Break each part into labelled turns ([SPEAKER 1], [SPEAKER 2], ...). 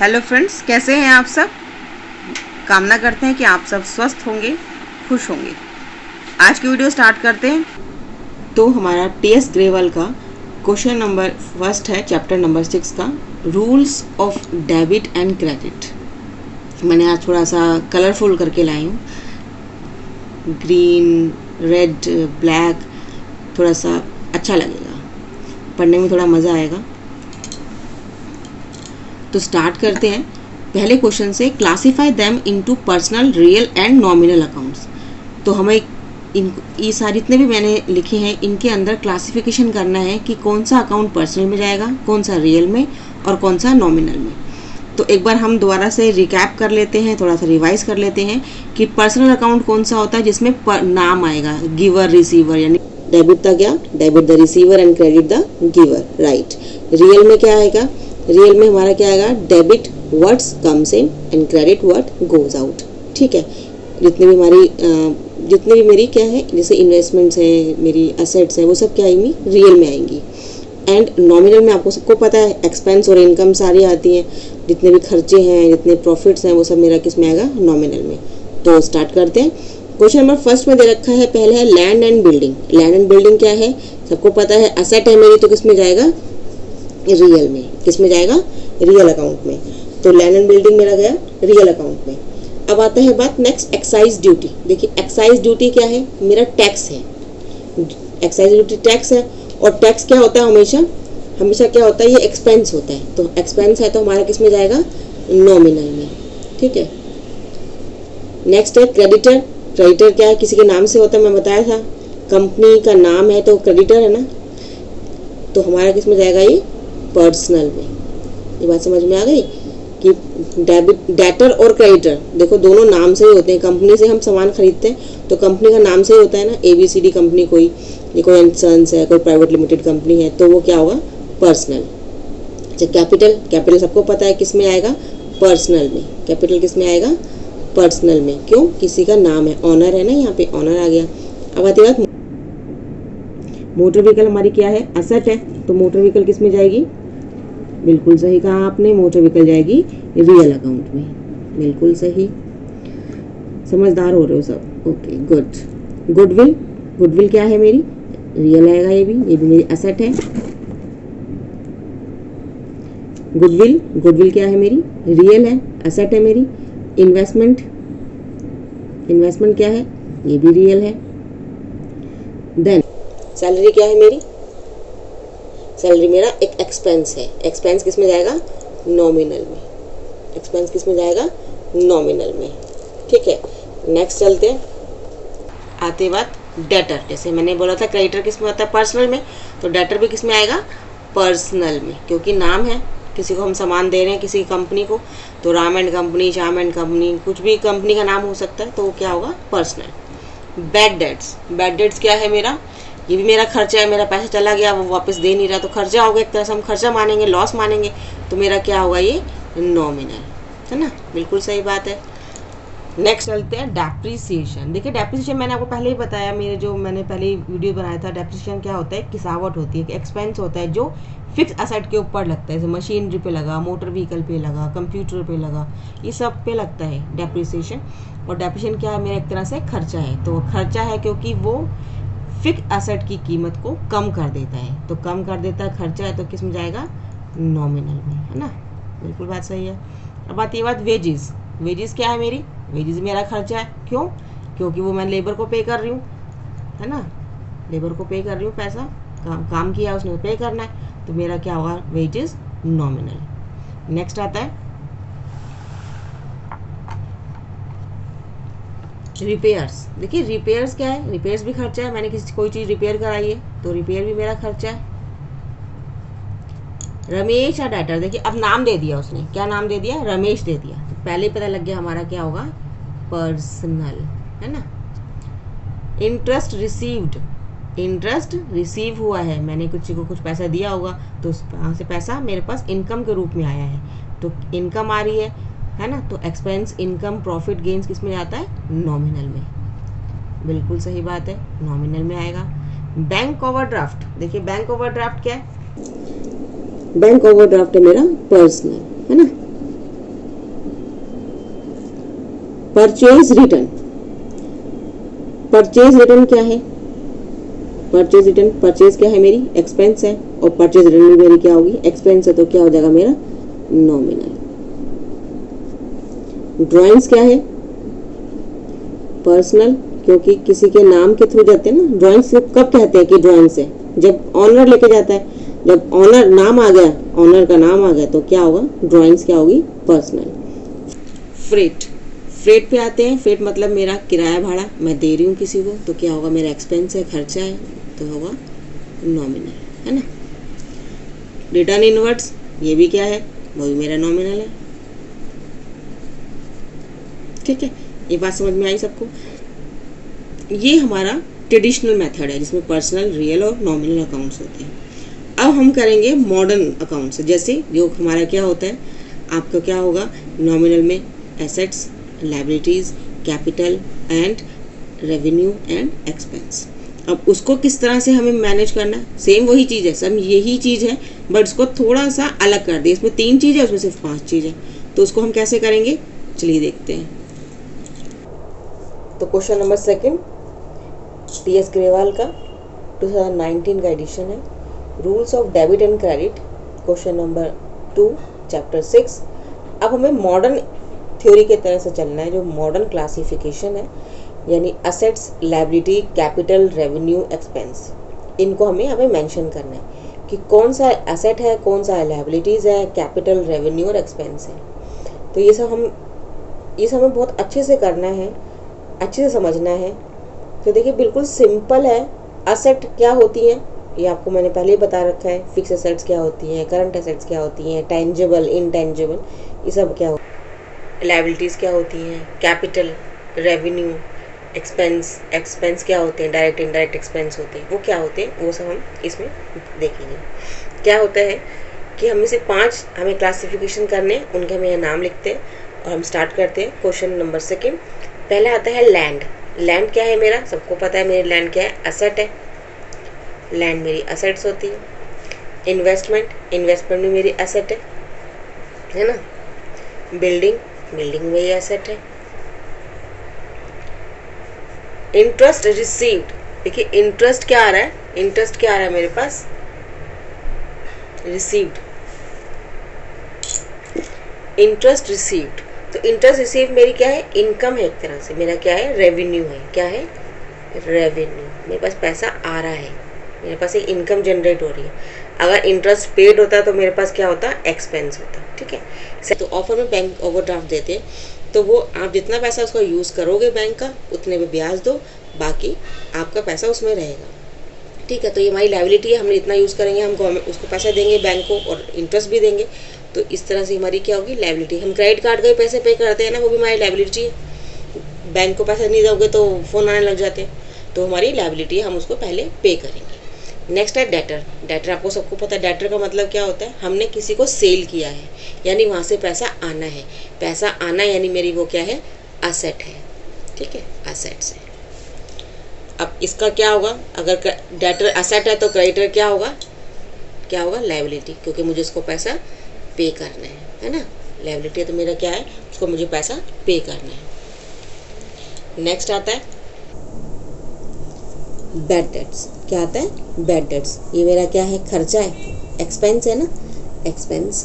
[SPEAKER 1] Hello friends, कैसे हैं आप सब। कामना करते हैं कि आप सब स्वस्थ होंगे, खुश होंगे। आज की वीडियो स्टार्ट करते हैं। तो हमारा टीएस ग्रेवाल का क्वेश्चन नंबर फर्स्ट है, चैप्टर नंबर 6 का, rules of debit and credit. मैंने आज थोड़ा सा कलरफुल करके लाई हूँ, ग्रीन, रेड, ब्लैक, थोड़ा सा अच्छा लगेगा, पढ़ने में थोड़ा मज़ा आएगा। तो स्टार्ट करते हैं पहले क्वेश्चन से। Classify them into personal, real and nominal accounts. तो हमें ये सारे जितने भी मैंने लिखे हैं इनके अंदर क्लासिफिकेशन करना है कि कौन सा अकाउंट पर्सनल में जाएगा, कौन सा रियल में और कौन सा नॉमिनल में। तो एक बार हम दोबारा से रिकैप कर लेते हैं, थोड़ा सा रिवाइज कर लेते हैं कि पर्सनल अकाउंट कौन सा होता है जिसमें नाम आएगा, गिवर, रिसीवर, यानी डेबिट था क्या, debit the receiver and credit the giver, right. Real में क्या आएगा, रियल में हमारा क्या आएगा, debit what's comes in and credit what goes out. ठीक है, जितनी भी मेरी क्या है, जैसे इन्वेस्टमेंट्स हैं, मेरी एसेट्स हैं, वो सब क्या आएंगी, रियल में आएंगी। एंड नॉमिनल में आपको सबको पता है एक्सपेंस और इनकम सारी आती हैं, जितने भी खर्चे हैं, जितने प्रॉफिट्स हैं, वो सब मेरा किस में आएगा, नॉमिनल में। तो स्टार्ट करते हैं। क्वेश्चन नंबर फर्स्ट में दे रखा है, पहले है land and building. Land and building क्या है, सबको पता है, एसेट है मेरी, तो किस में जाएगा, रियल में। किस में जाएगा, रियल अकाउंट में। तो लैंड एंड बिल्डिंग मेरा गया रियल अकाउंट में। अब आता है बात नेक्स्ट, एक्साइज ड्यूटी। देखिए एक्साइज ड्यूटी क्या है, मेरा टैक्स है। एक्साइज ड्यूटी टैक्स है, और टैक्स क्या होता है, हमेशा क्या होता है, ये एक्सपेंस होता है। तो एक्सपेंस है तो हमारा किस में जाएगा, नॉमिनल में। ठीक है, नेक्स्ट है क्रेडिटर। क्रेडिटर क्या है, किसी के नाम से होता है, मैं बताया था, कंपनी का नाम है तो क्रेडिटर है ना, तो हमारा किस में जाएगा, ये पर्सनल में। ये बात समझ में आ गई कि डेटर और क्रेडिटर देखो दोनों नाम से ही होते हैं। कंपनी से हम सामान खरीदते हैं तो कंपनी का नाम से ही होता है ना, ABCD कंपनी, कोई सन्स है, कोई प्राइवेट लिमिटेड कंपनी है, तो वो क्या होगा, पर्सनल। अच्छा, कैपिटल सबको पता है किस में आएगा, पर्सनल में। कैपिटल किस में आएगा, पर्सनल में। क्यों, किसी का नाम है, ऑनर है ना, यहाँ पे ऑनर आ गया। अब आती बात, मोटर व्हीकल हमारी क्या है, एसेट है, तो मोटर व्हीकल किस में जाएगी, बिल्कुल सही कहा आपने, मोटर व्हीकल जाएगी रियल अकाउंट में। बिल्कुल सही, समझदार हो रहे हो सब। Okay, good. गुडविल क्या है मेरी, रियल आएगा, ये भी मेरी एसेट है। गुडविल क्या है मेरी, रियल है, एसेट है मेरी। इन्वेस्टमेंट क्या है, ये भी रियल है। देन सैलरी क्या है मेरी, सैलरी मेरा एक एक्सपेंस है। एक्सपेंस किस में जाएगा, नॉमिनल में। एक्सपेंस किस में जाएगा, नॉमिनल में। ठीक है, नेक्स्ट चलते हैं। आते बात डेटर। जैसे मैंने बोला था क्रेडिटर किस में होता है, पर्सनल में, तो डेटर भी किस में आएगा, पर्सनल में, क्योंकि नाम है, किसी को हम सामान दे रहे हैं, किसी कंपनी को, तो Ram and company, Shyam and company, कुछ भी कंपनी का नाम हो सकता है, तो वो क्या होगा, पर्सनल। बैड डेट्स क्या है मेरा, ये भी मेरा खर्चा है, मेरा पैसा चला गया, वो वापस दे नहीं रहा, तो खर्चा होगा, एक तरह से हम खर्चा मानेंगे, लॉस मानेंगे, तो मेरा क्या होगा, ये नॉमिनल है ना। बिल्कुल सही बात है। नेक्स्ट चलते हैं डेप्रिसिएशन। देखिए डेप्रिसिएशन मैंने आपको पहले ही बताया, मैंने पहले ही वीडियो बनाया था। डेप्रिसिएशन क्या होता है, किसावट होती है, एक्सपेंस होता है जो फिक्स एसेट के ऊपर लगता है, जैसे मशीनरी पे लगा, मोटर व्हीकल पे लगा, कंप्यूटर पे लगा, ये सब पे लगता है डेप्रिसिएशन। और डेप्रिसिएशन क्या है, मेरा एक तरह से खर्चा है। तो खर्चा है क्योंकि वो फिक्स एसेट की कीमत को कम कर देता है, तो कम कर देता है, खर्चा है, तो किस में जाएगा, नॉमिनल में, है ना। बिल्कुल बात सही है। अब आती है बात वेजेस क्या है मेरी, वेजेस मेरा खर्चा है। क्यों, क्योंकि वो मैं लेबर को पे कर रही हूँ, है ना, लेबर को पे कर रही हूँ, पैसा काम किया उसने पे करना है, तो मेरा क्या होगा, वेजेस नॉमिनल। नेक्स्ट आता है रिपेयर्स। देखिए रिपेयर्स क्या है, रिपेयर्स भी खर्चा है, मैंने कोई चीज़ रिपेयर कराई है, तो रिपेयर भी मेरा खर्चा है। रमेश या डेटर, देखिए अब नाम दे दिया उसने, क्या नाम दे दिया, रमेश दे दिया, तो पहले ही पता लग गया हमारा क्या होगा, पर्सनल, है ना। इंटरेस्ट रिसीव हुआ है, मैंने कुछ पैसा दिया होगा, तो वहाँ से पैसा मेरे पास इनकम के रूप में आया है, तो इनकम आ रही है ना, तो एक्सपेंस, इनकम, प्रॉफिट, गेन्स किस में आता है, नॉमिनल में। बिल्कुल सही बात है, नॉमिनल में आएगा। बैंक ओवरड्राफ्ट, देखिए बैंक ओवरड्राफ्ट क्या है, बैंक ओवरड्राफ्ट है मेरा पर्सनल, है ना, परचेज रिटर्न, परचेज रिटर्न क्या है? परचेज रिटर्न, परचेज क्या है मेरी? एक्सपेंस है, और परचेज रिटर्न मेरी क्या होगी? एक्सपेंस है, तो क्या हो जाएगा मेरा? नॉमिनल। ड्राइंग्स क्या है? पर्सनल, क्योंकि किसी के नाम के थ्रू जाते हैं ना। ड्राइंग्स कब कहते हैं कि ड्राइंग्स है? जब ऑनर लेके जाता है, जब ऑनर नाम आ गया, ऑनर का नाम आ गया, तो क्या होगा? ड्राइंग्स क्या होगी? पर्सनल। फ्रेट, फ्रेट पे आते हैं। फ्रेट मतलब मेरा किराया भाड़ा, मैं दे रही हूँ किसी को, तो क्या होगा? मेरा एक्सपेंस है, खर्चा है, तो होगा नॉमिनल, है ना। रिटर्न इनवर्ड्स, ये भी क्या है? वो भी मेरा नॉमिनल है। ठीक है, ये बात समझ में आई सबको? ये हमारा ट्रेडिशनल मेथड है जिसमें पर्सनल, रियल और नॉमिनल अकाउंट्स होते हैं। अब हम करेंगे मॉडर्न अकाउंट्स, जैसे जो हमारा क्या होता है, आपका क्या होगा? नॉमिनल में assets, liabilities, capital and revenue and expense. अब उसको किस तरह से हमें मैनेज करना है? सेम वही चीज़ है, सब यही चीज़ है, बट उसको थोड़ा सा अलग कर दिया। इसमें 3 चीज़ है, उसमें सिर्फ 5 चीज़ है, तो उसको हम कैसे करेंगे? चलिए देखते हैं। तो क्वेश्चन नंबर 2 टी.एस. ग्रेवाल का 2019 का एडिशन है, rules of debit and credit, question number 2 chapter 6। अब हमें मॉडर्न थ्योरी के तरह से चलना है, जो मॉडर्न क्लासिफिकेशन है, यानी assets, liability, capital, revenue, expense. इनको हमें मेंशन करना है कि कौन सा एसेट है, कौन सा लायबिलिटीज़ है, कैपिटल, रेवेन्यू और एक्सपेंस है। तो ये सब हमें बहुत अच्छे से करना है, अच्छे से समझना है। तो देखिए बिल्कुल सिंपल है। असेट क्या होती हैं ये आपको मैंने पहले ही बता रखा है। फिक्स एसेट्स क्या होती हैं, करंट एसेट्स क्या होती हैं, टेंजिबल, इनटेंजिबल, ये सब क्या होता है। लायबिलिटीज़ क्या होती हैं, कैपिटल, रेवेन्यू, एक्सपेंस क्या होते हैं, डायरेक्ट इनडायरेक्ट एक्सपेंस होते हैं, वो क्या होते हैं, वो सब हम इसमें देखेंगे। क्या होता है कि हमें से 5 हमें क्लासिफिकेशन करने हैं, उनके हम यहाँ नाम लिखते हैं और हम स्टार्ट करते हैं। क्वेश्चन नंबर 2 पहला आता है लैंड। लैंड क्या है मेरा? सबको पता है मेरी लैंड क्या है? असेट है। लैंड मेरी असेट्स होती है। इन्वेस्टमेंट भी मेरी असेट है ना। बिल्डिंग मेरी असेट है। इंटरेस्ट रिसीव्ड, देखिए इंटरेस्ट क्या आ रहा है? इंटरेस्ट क्या आ रहा है मेरे पास? Received, interest received. तो इंटरेस्ट रिसीव मेरी क्या है? इनकम है, एक तरह से मेरा क्या है? रेवेन्यू है। क्या है? रेवेन्यू। मेरे पास पैसा आ रहा है, मेरे पास एक इनकम जनरेट हो रही है। अगर इंटरेस्ट पेड होता तो मेरे पास क्या होता? एक्सपेंस होता। ठीक है। तो ऑफर में बैंक ओवरड्राफ्ट देते हैं, तो वो आप जितना पैसा उसका यूज़ करोगे बैंक का, उतने में ब्याज दो, बाकी आपका पैसा उसमें रहेगा। ठीक है। तो ये हमारी लायबिलिटी है, हम इतना यूज़ करेंगे, हम उसको पैसा देंगे बैंक को और इंटरेस्ट भी देंगे, तो इस तरह से हमारी क्या होगी? लायबिलिटी। हम क्रेडिट कार्ड के पैसे पे करते हैं ना, वो भी हमारी लायबिलिटी है। बैंक को पैसा नहीं दोगे तो फ़ोन आने लग जाते हैं, तो हमारी लायबिलिटी है, हम उसको पहले पे करेंगे। नेक्स्ट है डेटर। डेटर आपको सबको पता है, डेटर का मतलब क्या होता है? हमने किसी को सेल किया है, यानी वहाँ से पैसा आना है। पैसा आना यानी मेरी वो क्या है? असेट है। ठीक है, असेट्स है। अब इसका क्या होगा? अगर डेटर असेट है तो क्रेडिटर क्या होगा? क्या होगा? लायबिलिटी, क्योंकि मुझे उसको पैसा पे करना है ना। लायबिलिटी तो मेरा क्या है? उसको मुझे पैसा पे करना है। नेक्स्ट आता है बैड डेट्स। क्या आता है? Bad debts. ये मेरा क्या है? खर्चा है, एक्सपेंस है ना। एक्सपेंस,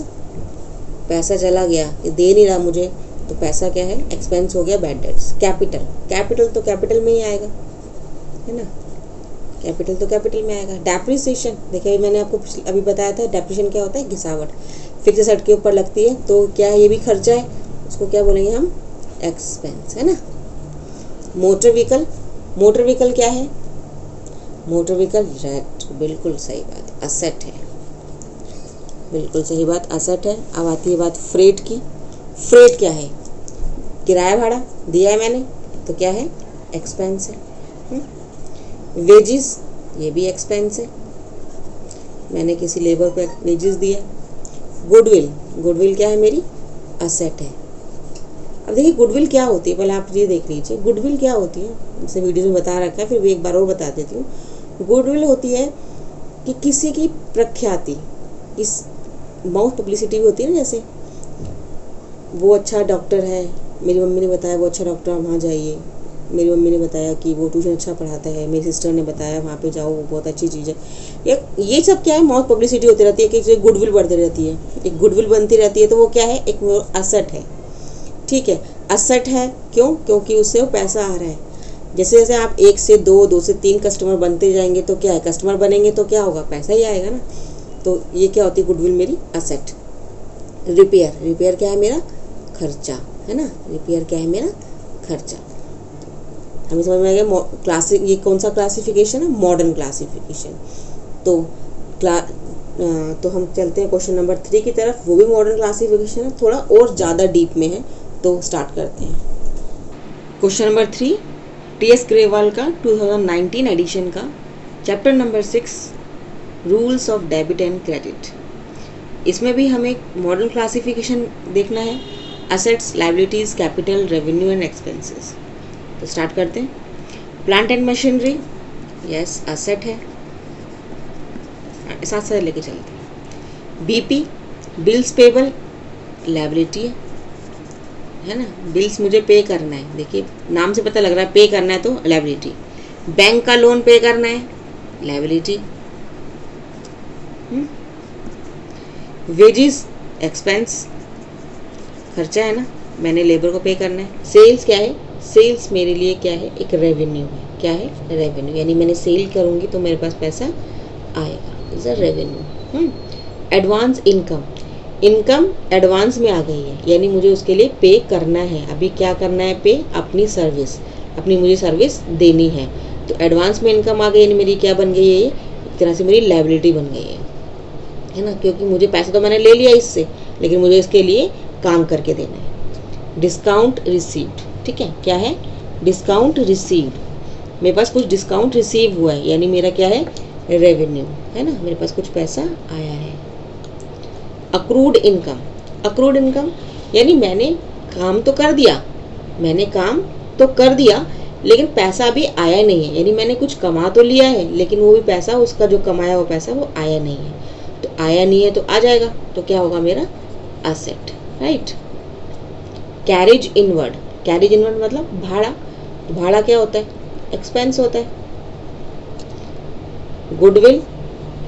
[SPEAKER 1] पैसा चला गया, ये दे नहीं रहा मुझे, तो पैसा क्या है? एक्सपेंस हो गया, बैड डेट्स। कैपिटल तो कैपिटल में ही आएगा, है ना। कैपिटल तो कैपिटल में आएगा। डेप्रिसिएशन, देखिए मैंने आपको अभी बताया था, डेप्रिसिएशन क्या होता है? घिसावट। फिक्स एसेट के ऊपर लगती है, तो क्या है? ये भी खर्चा है, उसको क्या बोलेंगे हम? एक्सपेंस, है ना। मोटर व्हीकल क्या है? मोटर व्हीकल, राइट, बिल्कुल सही बात, असेट है। बिल्कुल सही बात, असेट है। अब आती है बात फ्रेट की। फ्रेट क्या है? किराया भाड़ा दिया है मैंने, तो क्या है? एक्सपेंस है। वेजिस, ये भी एक्सपेंस है, मैंने किसी लेबर को वेजिस दिया। गुडविल क्या है? मेरी असेट है। अब देखिए गुडविल क्या होती है, पहले आप ये देख लीजिए गुडविल क्या होती है। जैसे वीडियो में बता रखा है, फिर भी एक बार और बता देती हूँ। गुडविल होती है कि किसी की प्रख्याति, इस माउथ पब्लिसिटी भी होती है ना, जैसे वो अच्छा डॉक्टर है, मेरी मम्मी ने बताया वो अच्छा डॉक्टर है, वहाँ जाइए। मेरी मम्मी ने बताया कि वो ट्यूशन अच्छा पढ़ाता है, मेरी सिस्टर ने बताया वहाँ पे जाओ, वो बहुत अच्छी चीज़ है। ये सब क्या है, बहुत पब्लिसिटी होती रहती है कि गुडविल बढ़ती रहती है, एक गुडविल बनती रहती है, तो वो क्या है, एक असेट है। ठीक है, असेट है क्यों? क्योंकि उससे वो पैसा आ रहा है। जैसे जैसे आप 1 से 2, 2 से 3 कस्टमर बनते जाएंगे तो क्या है, कस्टमर बनेंगे तो क्या होगा, पैसा ही आएगा ना। तो ये क्या होती है, गुडविल मेरी असेट। रिपेयर क्या है, मेरा खर्चा है ना। रिपेयर क्या है, मेरा खर्चा। हमें समझ में आ गया। क्लासिक, ये कौन सा क्लासिफिकेशन है, मॉडर्न क्लासिफिकेशन। तो तो हम चलते हैं क्वेश्चन नंबर 3 की तरफ। वो भी मॉडर्न क्लासिफिकेशन है, थोड़ा और ज़्यादा डीप में है। तो स्टार्ट करते हैं। Question number 3 T.S.. ग्रेवाल का 2019 एडिशन का chapter number 6 rules of debit and credit. इसमें भी हमें मॉडर्न क्लासिफिकेशन देखना है, assets, liabilities, capital, revenue and expenses. तो स्टार्ट करते हैं। Plant and machinery, yes asset है, साथ साथ लेके चलते हैं। बीपी, बिल्स पेबल, लायबिलिटी है ना। बिल्स मुझे पे करना है, देखिए नाम से पता लग रहा है पे करना है, तो लायबिलिटी। बैंक का लोन पे करना है, लायबिलिटी। वेजेस, एक्सपेंस, खर्चा है ना, मैंने लेबर को पे करना है। सेल्स क्या है, सेल्स मेरे लिए क्या है, एक रेवेन्यू है। क्या है, रेवेन्यू, यानी मैंने सेल करूँगी तो मेरे पास पैसा आएगा, is a revenue. Advance income, income advance में आ गई है, यानी मुझे उसके लिए पे करना है। अभी क्या करना है, पे, अपनी सर्विस, अपनी मुझे सर्विस देनी है। तो एडवांस में इनकम आ गई, यानी मेरी क्या बन गई है, ये एक तरह से मेरी लायबिलिटी बन गई है ना। क्योंकि मुझे पैसा तो मैंने ले लिया इससे, लेकिन मुझे इसके लिए काम करके देना है। डिस्काउंट रिसीव्ड, ठीक है, क्या है, डिस्काउंट रिसीव्ड, मेरे पास कुछ डिस्काउंट रिसीव हुआ है, यानी मेरा क्या है, रेवेन्यू है ना, मेरे पास कुछ पैसा आया है। अक्रूड इनकम, अक्रूड इनकम यानी मैंने काम तो कर दिया, मैंने काम तो कर दिया, लेकिन पैसा अभी आया नहीं है, यानी मैंने कुछ कमा तो लिया है, लेकिन वो भी पैसा, उसका जो कमाया हुआ पैसा वो आया नहीं है। तो आया नहीं है तो आ जाएगा, तो क्या होगा मेरा, asset, right. Carriage inward, carriage inward मतलब भाड़ा, तो भाड़ा क्या होता है, एक्सपेंस होता है। गुडविल,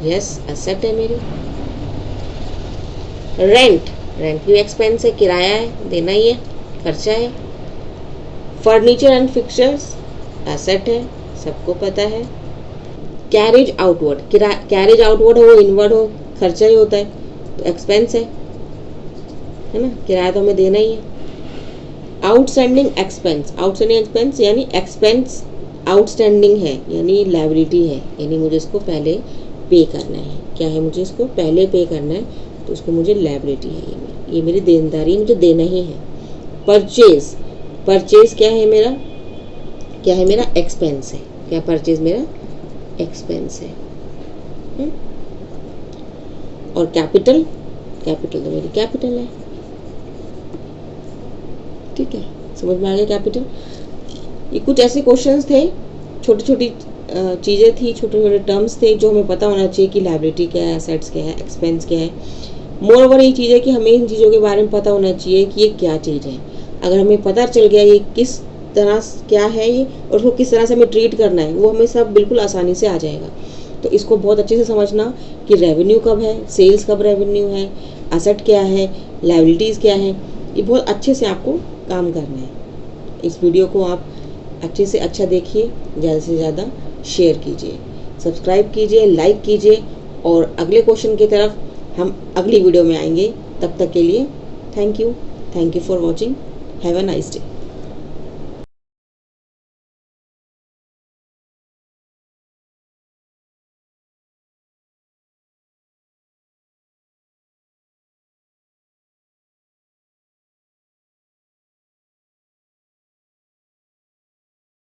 [SPEAKER 1] यस असेट है मेरी। रेंट, रेंट भी एक्सपेंस है, किराया है, देना ही है, खर्चा है। फर्नीचर एंड फिक्चर्स, एसेट है, सबको पता है। कैरेज आउटवर्ड, कैरेज आउटवर्ड हो, इनवर्ड हो, खर्चा ही होता है, तो एक्सपेंस है ना, किराया तो हमें देना ही है। आउटस्टैंडिंग एक्सपेंस, आउटस्टैंडिंग एक्सपेंस यानी एक्सपेंस आउटस्टैंडिंग है, यानी लायबिलिटी है, यानी मुझे इसको पहले पे करना है। क्या है, मुझे इसको पहले पे करना है, तो उसको मुझे लायबिलिटी है, ये मेरी देनदारी, मुझे देना ही है। परचेज, परचेज क्या है मेरा, क्या है मेरा, एक्सपेंस है। क्या, परचेज मेरा एक्सपेंस है। और कैपिटल, कैपिटल तो मेरी कैपिटल है, ठीक है, समझ में आ गया कैपिटल। ये कुछ ऐसे क्वेश्चंस थे, छोटी छोटी चीज़ें थी, छोटे छोटे टर्म्स थे जो हमें पता होना चाहिए कि लायबिलिटी क्या है, एसेट्स क्या है, एक्सपेंस क्या है। मोर ओवर ये चीज़ है कि हमें इन चीज़ों के बारे में पता होना चाहिए कि ये क्या चीज़ है। अगर हमें पता चल गया ये किस तरह क्या है ये, और उसको किस तरह से हमें ट्रीट करना है, वो हमें सब बिल्कुल आसानी से आ जाएगा। तो इसको बहुत अच्छे से समझना कि रेवेन्यू कब है, सेल्स कब रेवेन्यू है, एसेट क्या है, लायबिलिटीज़ क्या है, ये बहुत अच्छे से आपको काम करना है। इस वीडियो को आप अच्छे से अच्छा देखिए, ज़्यादा से ज़्यादा शेयर कीजिए, सब्सक्राइब कीजिए, लाइक कीजिए, और अगले क्वेश्चन की तरफ हम अगली वीडियो में आएंगे। तब तक के लिए thank you for watching, have a nice day.